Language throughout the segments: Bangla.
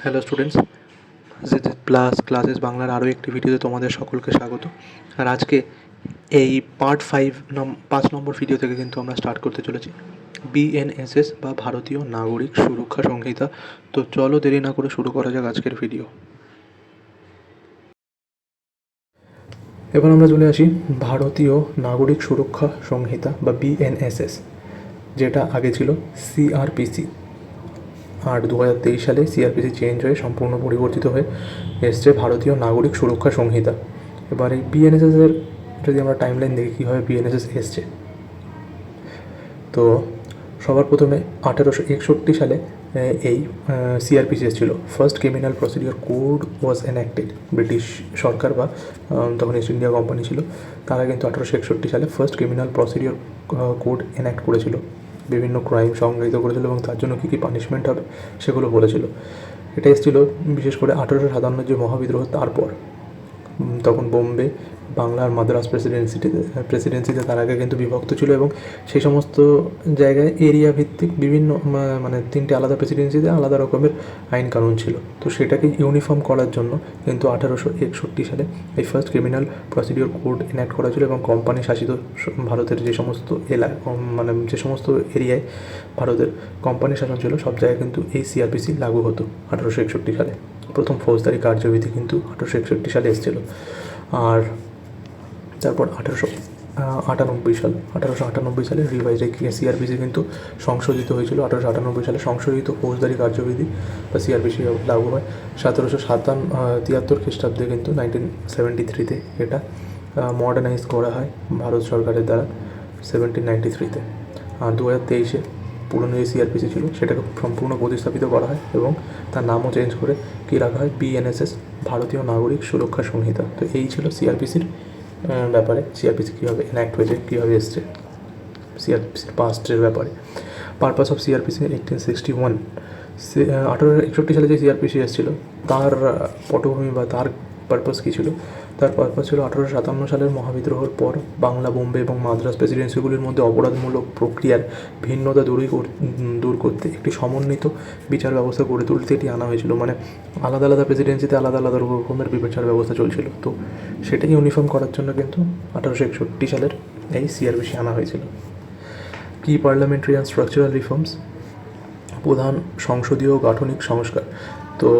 হ্যালো স্টুডেন্টস, জিজিত প্লাস ক্লাসেস বাংলার আরও একটি ভিডিওতে তোমাদের সকলকে স্বাগত। আর আজকে এই পার্ট 5 নম্বর ভিডিও থেকে কিন্তু আমরা স্টার্ট করতে চলেছি বিএনএসএস বা ভারতীয় নাগরিক সুরক্ষা সংহিতা। তো চলো দেরি না করে শুরু করা যাক আজকের ভিডিও। এবার আমরা চলে আসি ভারতীয় নাগরিক সুরক্ষা সংহিতা বা বিএনএসএস, যেটা আগে ছিল সিআরপিসি। আর 2023 সালে সিআরপিসি চেঞ্জ হয়ে সম্পূর্ণ পরিবর্তিত হয়ে এসছে ভারতীয় নাগরিক সুরক্ষা সংহিতা। এবার এই বিএনএসএসের যদি আমরা টাইমলাইন দেখি কীভাবে বিএনএসএস এসছে, তো সবার প্রথমে 1861 সালে এই সিআরপিসি এসেছিল। ফার্স্ট ক্রিমিনাল প্রসিডিওর কোড ওয়াজ এনঅ্যাক্টেড। ব্রিটিশ সরকার বা তখন ইস্ট ইন্ডিয়া কোম্পানি ছিল, তারা কিন্তু 1861 সালে ফার্স্ট ক্রিমিনাল প্রসিডিওর কোড এনঅ্যাক্ট করেছিল। বিভিন্ন ক্রাইম সংজ্ঞায়িত করেছিল এবং তার জন্য কী কী পানিশমেন্ট হবে সেগুলো বলেছিল। এটা এসেছিল বিশেষ করে 1857 যে মহাবিদ্রোহ তারপর। তখন বোম্বে, বাংলার মাদ্রাস প্রেসিডেন্সিতে তার আগে কিন্তু বিভক্ত ছিল এবং সেই সমস্ত জায়গায় এরিয়া ভিত্তিক বিভিন্ন মানে 3টে আলাদা প্রেসিডেন্সিতে আলাদা রকমের আইন কানুন ছিল। তো সেটাকে ইউনিফর্ম করার জন্য কিন্তু 1861 সালে এই ফার্স্ট ক্রিমিনাল প্রসিডিওর কোড এনঅ্যাক্ট করা ছিল এবং কোম্পানি শাসিত ভারতের যে সমস্ত মানে যে সমস্ত এরিয়ায় ভারতের কোম্পানি শাসন ছিল সব জায়গায় কিন্তু এই সিআরপিসি লাগু হতো 1861 সালে। প্রথম ফৌজদারি কার্যবিধি কিন্তু 1861 সালে এসেছিল। আর তারপর 1898 সালে রিভাইজ সিআরপিসি কিন্তু সংশোধিত হয়েছিল। 1898 সালে সংশোধিত ফৌজদারি কার্যবিধি বা সিআরপিসি লাগু হয়। 1773 খ্রিস্টাব্দে কিন্তু 1973 এটা মডার্নাইজ করা হয় ভারত সরকারের দ্বারা 1793। আর 2023 পুরনো যে সিআরপিসি ছিল সেটাকে সম্পূর্ণ প্রতিস্থাপিত করা হয় এবং তার নামও চেঞ্জ করে কী রাখা হয়, বিএনএসএস, ভারতীয় নাগরিক সুরক্ষা সংহিতা। তো এই ছিল সিআরপিসির ব্যাপারে, সিআরপিসি কীভাবে এনঅ্যাক্ট হয়েছে, কীভাবে এসছে, সিআরপিসির পাস্টের ব্যাপারে। পারপাস অফ সিআরপিসি 1861, 1861 সালে যে সিআরপিসি এসেছিল তার পটভূমি বা তার পারপাস কী ছিল? তার পারপাস ছিল 1857 সালের মহাবিদ্রোহের পর বাংলা, বোম্বে এবং মাদ্রাস প্রেসিডেন্সিগুলির মধ্যে অপরাধমূলক প্রক্রিয়ার ভিন্নতা দূর করতে একটি সমন্বিত বিচার ব্যবস্থা গড়ে তুলতে এটি আনা হয়েছিল। মানে আলাদা আলাদা প্রেসিডেন্সিতে আলাদা আলাদা রকমের বিচার ব্যবস্থা চলছিল, তো সেটাই ইউনিফর্ম করার জন্য কিন্তু 1861 সালের এই সিআরপিসি আনা হয়েছিল। কি পার্লামেন্টারি অ্যান্ড স্ট্রাকচারাল রিফর্মস, প্রধান সংসদীয় গাঠনিক সংস্কার। তো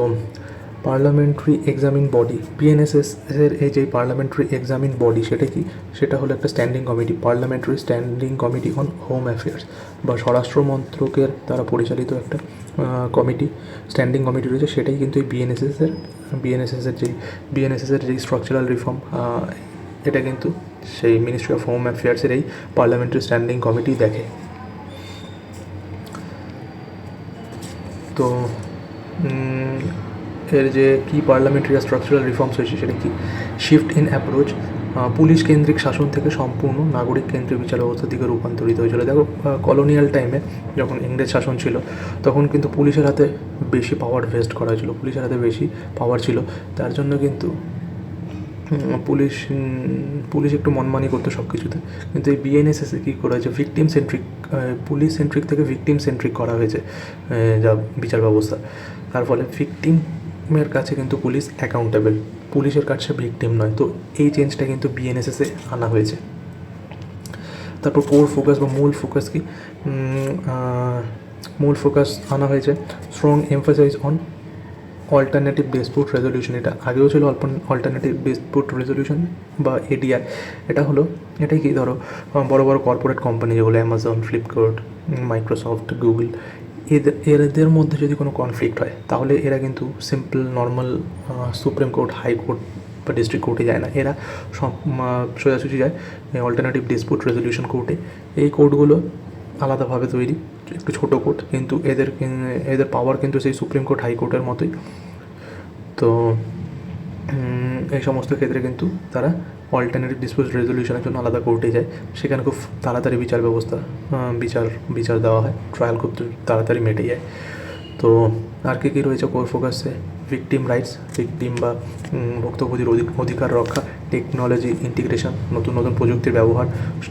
পার্লামেন্টারি এক্সামিন বডি, বিএনএসএস এর এই যে পার্লামেন্টারি এক্সামিন বডি সেটা কি? সেটা হলো একটা standing committee, parliamentary standing committee on home affairs বা স্বরাষ্ট্র মন্ত্রকের দ্বারা পরিচালিত একটা কমিটি, স্ট্যান্ডিং কমিটি রয়েছে। সেটাই কিন্তু এই বিএনএসএসের যেই স্ট্রাকচারাল রিফর্ম, এটা কিন্তু সেই মিনিস্ট্রি অফ হোম অ্যাফেয়ার্সের এই পার্লামেন্টারি স্ট্যান্ডিং কমিটি দেখে। তো এর যে কি পার্লামেন্টারি স্ট্রাকচারাল রিফর্মস হয়েছে সেটা কি? শিফট ইন অ্যাপ্রোচ, পুলিশ কেন্দ্রিক শাসন থেকে সম্পূর্ণ নাগরিক কেন্দ্রিক বিচার ব্যবস্থার দিকে রূপান্তরিত হয়েছিল। দেখো, কলোনিয়াল টাইমে যখন ইংরেজ শাসন ছিল তখন কিন্তু পুলিশের হাতে বেশি পাওয়ার ভেস্ট করা হয়েছিল, পুলিশের হাতে বেশি পাওয়ার ছিল। তার জন্য কিন্তু পুলিশ একটু মনমানি করতো সব কিছুতে। কিন্তু এই বিএনএসএসে কী করা হয়েছে, ভিকটিম সেন্ট্রিক, পুলিশ সেন্ট্রিক থেকে ভিকটিম সেন্ট্রিক করা হয়েছে যা বিচার ব্যবস্থা। তার ফলে ভিকটিমের কাছে কিন্তু পুলিশ অ্যাকাউন্টেবল, পুলিশের কাছে ভিকটিম নয়। তো এই চেঞ্জটা কিন্তু বিএনএসএসে আনা হয়েছে। তারপর কোর ফোকাস বা মূল ফোকাস কি? মূল ফোকাস আনা হয়েছে strong emphasise on alternative dispute resolution. এটা আগেও ছিল অল্টারনেটিভ ডিসপিউট রেজলিউশন বা এডিআর। এটাই কি, ধরো বড় বড় কর্পোরেট কোম্পানি যেগুলো অ্যামাজন, ফ্লিপকার্ট, মাইক্রোসফট, গুগল, এদের মধ্যে যদি কোনো কনফ্লিক্ট হয় তাহলে এরা কিন্তু simple normal supreme court, high court বা ডিস্ট্রিক্ট কোর্টে যায় না, এরা সোজাসুজি যায় অল্টারনেটিভ ডিসপিউট রেজলিউশন কোর্টে। এই কোর্টগুলো আলাদাভাবে তৈরি, একটু ছোটো কোর্ট, কিন্তু এদের পাওয়ার কিন্তু সেই সুপ্রিম কোর্ট, হাইকোর্টের মতোই। তো এই সমস্ত ক্ষেত্রে কিন্তু তারা অল্টারনেটিভ ডিসপিউট রেজলিউশনের জন্য আলাদা কোর্টে যায়। সেখানে খুব তাড়াতাড়ি বিচার দেওয়া হয়, ট্রায়াল খুব তাড়াতাড়ি মেটে যায়। তো আর কী রয়েছে কোর ফোকাসে? ভিকটিম রাইটস, ভিকটিম বা ভুক্তভোগীর অধিকার রক্ষা, টেকনোলজি ইন্টিগ্রেশন, নতুন নতুন প্রযুক্তির ব্যবহার,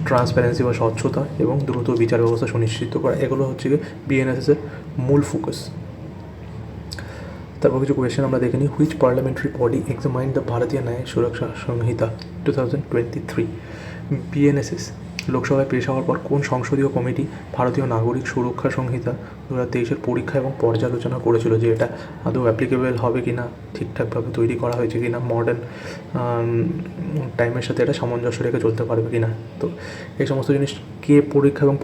ট্রান্সপারেন্সি বা স্বচ্ছতা এবং দ্রুত বিচার ব্যবস্থা সুনিশ্চিত করা। এগুলো হচ্ছে গিয়ে বিএনএসএসের মূল ফোকাস। তারপর কিছু কোয়েশ্চেন আমরা দেখে নিই। Which parliamentary body examined the ভারতীয় ন্যায় সুরক্ষা সংহিতা 2023? বিএনএসএস লোকসভায় পেশ হওয়ার পর কোন সংসদীয় কমিটি ভারতীয় নাগরিক সুরক্ষা সংহিতা 2023-এর পরীক্ষা এবং পর্যালোচনা করেছিল, যে এটা আদৌ অ্যাপ্লিকেবল হবে কি না, ঠিকঠাকভাবে তৈরি করা হয়েছে কি না, মডার্ন টাইমের সাথে এটা সামঞ্জস্য রেখে চলতে পারবে কি না। তো এই সমস্ত জিনিস কে পরীক্ষা এবং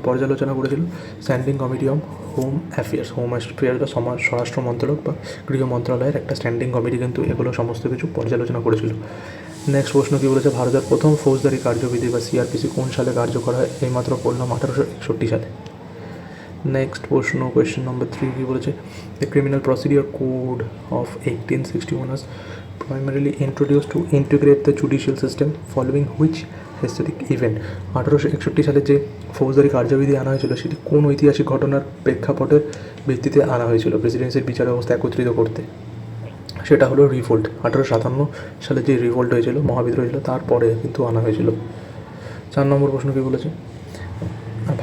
পর্যালোচনা করেছিল? Standing committee of home affairs বা স্বরাষ্ট্র মন্ত্রক বা গৃহ মন্ত্রণালয়ের একটা স্ট্যান্ডিং কমিটি কিন্তু এগুলো সমস্ত কিছু পর্যালোচনা করেছিল। নেক্সট প্রশ্ন কী বলেছে? ভারতের প্রথম ফৌজদারি কার্যবিধি বা সিআরপিসি কোন সালে কার্যকর হয়? এইমাত্র পড়লাম 1861 সালে। নেক্সট প্রশ্ন, কোয়েশ্চেন নম্বর 3 কী বলেছে? The criminal procedure code of 1861 was primarily introduced to integrate the judicial system following which historic event? 1861 সালে যে ফৌজদারি কার্যবিধি আনা হয়েছিল সেটি কোন ঐতিহাসিক ঘটনার প্রেক্ষাপটের ভিত্তিতে আনা হয়েছিল প্রেসিডেন্সির বিচার ব্যবস্থা একত্রিত করতে? সেটা হলো রিভোল্ট। 1857 সালে যে রিভোল্ট হয়েছিল, মহাবিদ্রোহ হয়েছিল, তারপরে কিন্তু আনা হয়েছিল। 4 নম্বর প্রশ্ন কী বলেছে?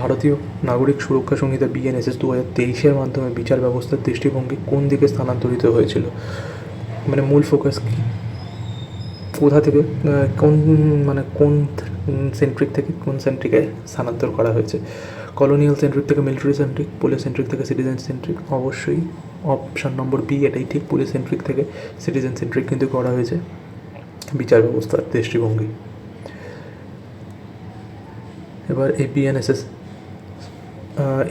ভারতীয় নাগরিক সুরক্ষা সংহিতা বিএনএসএস 2023-এর মাধ্যমে বিচার ব্যবস্থার দৃষ্টিভঙ্গি কোন দিকে স্থানান্তরিত হয়েছিল? মানে মূল ফোকাস কোথা থেকে কোন সেন্ট্রিক থেকে কোন সেন্ট্রিকে স্থানান্তর করা হয়েছে? কলোনিয়াল সেন্ট্রিক থেকে মিলিটারি সেন্ট্রিক, পুলিশ সেন্ট্রিক থেকে সিটিজেন সেন্ট্রিক। অবশ্যই অপশান নম্বর বি এটাই ঠিক, পুলিশ সেন্ট্রিক থেকে সিটিজেন সেন্ট্রিক কিন্তু করা হয়েছে বিচার ব্যবস্থার দৃষ্টিভঙ্গি। এবার এই বিএনএসএস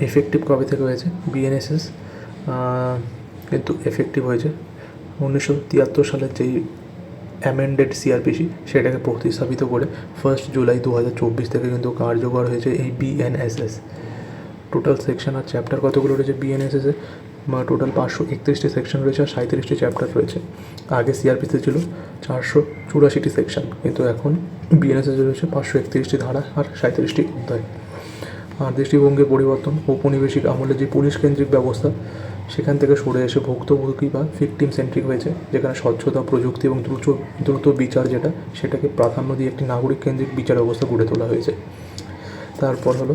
এফেক্টিভ কবে থেকে হয়েছে? বিএনএসএস কিন্তু এফেক্টিভ হয়েছে 1973 সালের যেই অ্যামেন্ডেড সিআরপিসি সেটাকে প্রতিস্থাপিত করে 1 জুলাই 2024 থেকে কিন্তু কার্যকর হয়েছে এই বিএনএসএস। টোটাল সেকশন আর চ্যাপ্টার কতগুলো রয়েছে বিএনএসএসে? টোটাল 531টি সেকশন রয়েছে আর 37টি চ্যাপ্টার রয়েছে। আগে সিআরপিসি ছিল 484টি সেকশন, কিন্তু এখন বিএনএসএস রয়েছে 531টি ধারা আর 37টি অধ্যায়। আর দৃষ্টিভঙ্গির পরিবর্তন, ঔপনিবেশিক আমলে যে পুলিশ কেন্দ্রিক ব্যবস্থা সেখান থেকে সরে এসে ভুক্তভোগী বা ভিকটিম সেন্ট্রিক হয়েছে, যেখানে স্বচ্ছতা, প্রযুক্তি এবং দ্রুত বিচার সেটাকে প্রাধান্য দিয়ে একটি নাগরিক কেন্দ্রিক বিচার ব্যবস্থা গড়ে তোলা হয়েছে। তারপর হলো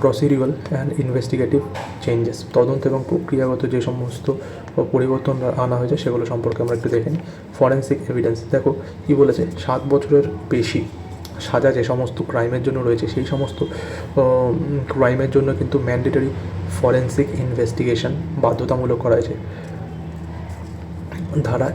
প্রসিডিউরাল অ্যান্ড ইনভেস্টিগেটিভ চেঞ্জেস, তদন্ত এবং প্রক্রিয়াগত যে সমস্ত পরিবর্তন আনা হয়েছে সেগুলো সম্পর্কে আমরা একটু দেখে নিই। ফরেন্সিক এভিডেন্স, দেখো কী বলেছে? 7 বছরের বেশি সাজা যে সমস্ত ক্রাইমের জন্য রয়েছে সেই সমস্ত ক্রাইমের জন্য কিন্তু ম্যান্ডেটরি ফরেন্সিক ইনভেস্টিগেশন বাধ্যতামূলক করা হয়েছে। ধারা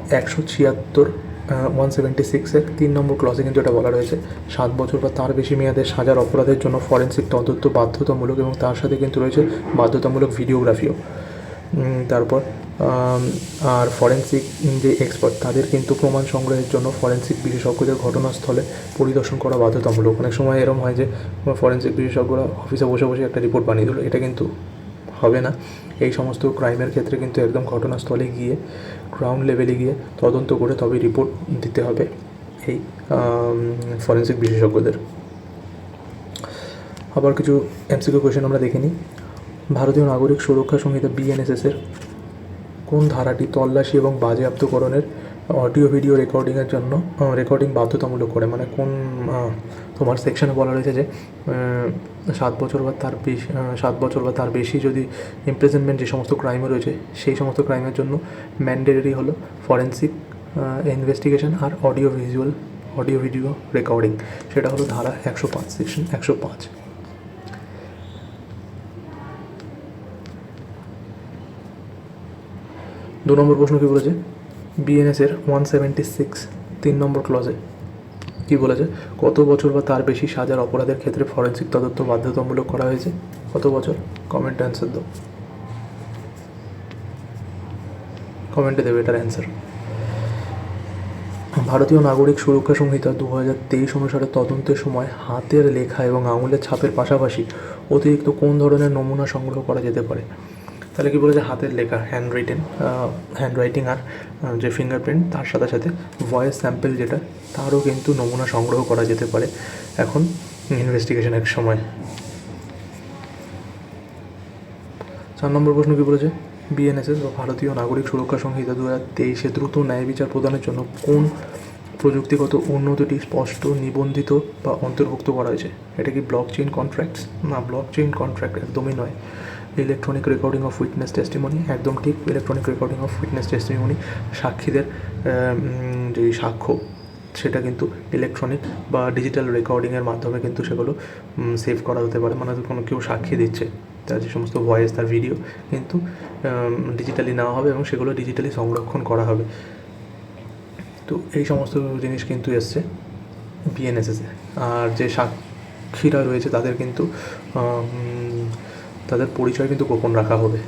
176-এর 3 নম্বর ক্লসে কিন্তু এটা বলা রয়েছে 7 বছর বা তার বেশি মেয়াদের সাজার অপরাধের জন্য ফরেন্সিক তদন্ত বাধ্যতামূলক, এবং তার সাথে কিন্তু রয়েছে বাধ্যতামূলক ভিডিওগ্রাফিও। তারপর আর ফরেন্সিক যে এক্সপার্ট তাদের কিন্তু প্রমাণ সংগ্রহের জন্য ফরেন্সিক বিশেষজ্ঞদের ঘটনাস্থলে পরিদর্শন করা বাধ্যতামূলক। অনেক সময় এরকম হয় যে ফরেন্সিক বিশেষজ্ঞরা অফিসে বসে বসে একটা রিপোর্ট বানিয়ে দিল, এটা কিন্তু হবে না। এই সমস্ত ক্রাইমের ক্ষেত্রে কিন্তু একদম ঘটনাস্থলে গিয়ে গ্রাউন্ড লেভেলে গিয়ে তদন্ত করে তবে রিপোর্ট দিতে হবে এই ফরেন্সিক বিশেষজ্ঞদের। আবার কিছু এমসিকিউ কোয়েশ্চেন আমরা দেখে নিই। ভারতীয় নাগরিক সুরক্ষা সংহিতা বিএনএসএসের কোন ধারাটি তল্লাশি এবং বাজেয়াপ্তকরণের অডিও ভিডিও রেকর্ডিংয়ের জন্য রেকর্ডিং বাধ্যতামূলক করে? মানে কোন তোমার সেকশনে বলা রয়েছে যে 7 বছর বা তার বেশি যদি ইমপ্রিজনমেন্ট যে সমস্ত ক্রাইমে রয়েছে সেই সমস্ত ক্রাইমের জন্য ম্যান্ডেটরি হলো ফরেন্সিক ইনভেস্টিগেশন আর অডিও ভিডিও রেকর্ডিং। সেটা হলো ধারা 105, সেকশন 105। 2 নম্বর প্রশ্ন কী বলেছে? বিএনএসের 176 3 নম্বর ক্লজে কী বলেছে? কত বছর বা তার বেশি সাজার অপরাধের ক্ষেত্রে ফরেন্সিক তদন্ত বাধ্যতামূলক করা হয়েছে? কত বছর? কমেন্টে অ্যান্সার দাও, কমেন্টে দেবে এটার অ্যান্সার। ভারতীয় নাগরিক সুরক্ষা সংহিতা 2023 অনুসারে তদন্তের সময় হাতের লেখা এবং আঙুলের ছাপের পাশাপাশি অতিরিক্ত কোন ধরনের নমুনা সংগ্রহ করা যেতে পারে? তাহলে কী বলেছে? হাতের লেখা, হ্যান্ডরাইটিং আর যে ফিঙ্গারপ্রিন্ট, তার সাথে সাথে ভয়েস স্যাম্পেল যেটা, তারও কিন্তু নমুনা সংগ্রহ করা যেতে পারে এখন ইনভেস্টিগেশনের সময়। 4 নম্বর প্রশ্ন কী বলেছে? বিএনএসএস বা ভারতীয় নাগরিক সুরক্ষা সংহিতা 2023-এ দ্রুত ন্যায় বিচার প্রদানের জন্য কোন প্রযুক্তিগত উন্নতিটি স্পষ্ট নিবন্ধিত বা অন্তর্ভুক্ত করা হয়েছে? এটা কি ব্লক চেইন কন্ট্রাক্টস? না, ব্লক চেইন কন্ট্রাক্ট একদমই নয়। Electronic recording of witness testimony, একদম ঠিক, electronic recording of witness testimony, সাক্ষীদের যে সাক্ষ্য সেটা কিন্তু ইলেকট্রনিক বা ডিজিটাল রেকর্ডিংয়ের মাধ্যমে কিন্তু সেগুলো সেভ করা হতে পারে। মানে কোনো কেউ সাক্ষী দিচ্ছে, তার যে সমস্ত ভয়েস, তার ভিডিও কিন্তু ডিজিটালি নেওয়া হবে এবং সেগুলো ডিজিটালি সংরক্ষণ করা হবে। তো এই সমস্ত জিনিস কিন্তু এসছে বিএনএসএসে। আর যে সাক্ষীরা রয়েছে তাদের কিন্তু তাদের পরিচয় কিন্তু গোপন রাখা হবে।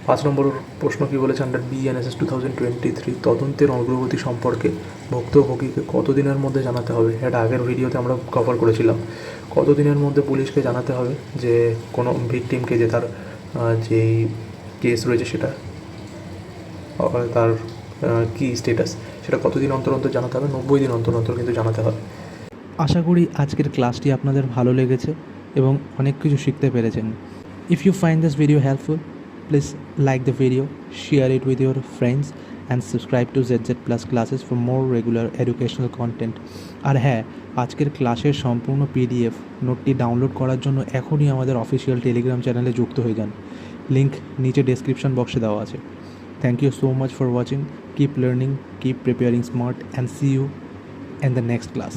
5 নম্বর প্রশ্ন কী বলেছে, আন্ডার বিএনএসএস 2023 তদন্তের অগ্রগতি সম্পর্কে ভুক্তভোগীকে কতদিনের মধ্যে জানাতে হবে? এটা আগের ভিডিওতে আমরা কভার করেছিলাম। কতদিনের মধ্যে পুলিশকে জানাতে হবে যে কোনো ভিকটিমকে, যে তার যেই কেস রয়েছে সেটা তার কী স্টেটাস, সেটা কতদিন অন্তর অন্তর জানাতে হবে? 90 দিন অন্তর অন্তর কিন্তু জানাতে হবে। আশা করি আজকের ক্লাসটি আপনাদের ভালো লেগেছে এবং অনেক কিছু শিখতে পেরেছেন। If you find this video helpful, please like the video, share it with your friends and subscribe to ZZ Plus classes for more regular educational content. আর হ্যাঁ, আজকের ক্লাসের সম্পূর্ণ PDF নোটটি ডাউনলোড করার জন্য এখনই আমাদের অফিসিয়াল টেলিগ্রাম চ্যানেলে যুক্ত হয়ে যান। লিঙ্ক নিচে ডেসক্রিপশন বক্সে দেওয়া আছে। Thank you so much for watching. Keep learning, keep preparing smart, and see you in the next class.